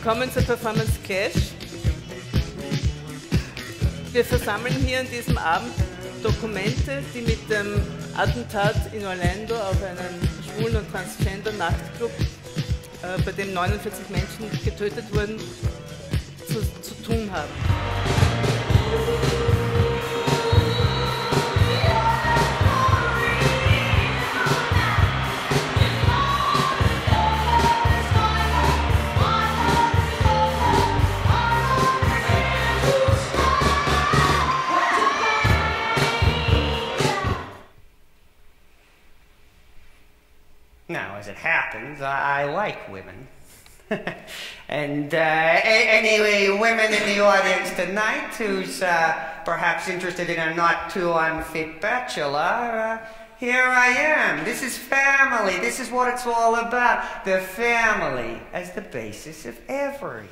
Willkommen zur Performance Clash. Wir versammeln hier an diesem Abend Dokumente, die mit dem Attentat in Orlando auf einen schwulen und transgender Nachtclub, bei dem 49 Menschen getötet wurden, zu tun haben. Now, as it happens, I like women. And any women in the audience tonight who's perhaps interested in a not too unfit bachelor, here I am. This is family. This is what it's all about. The family as the basis of everything.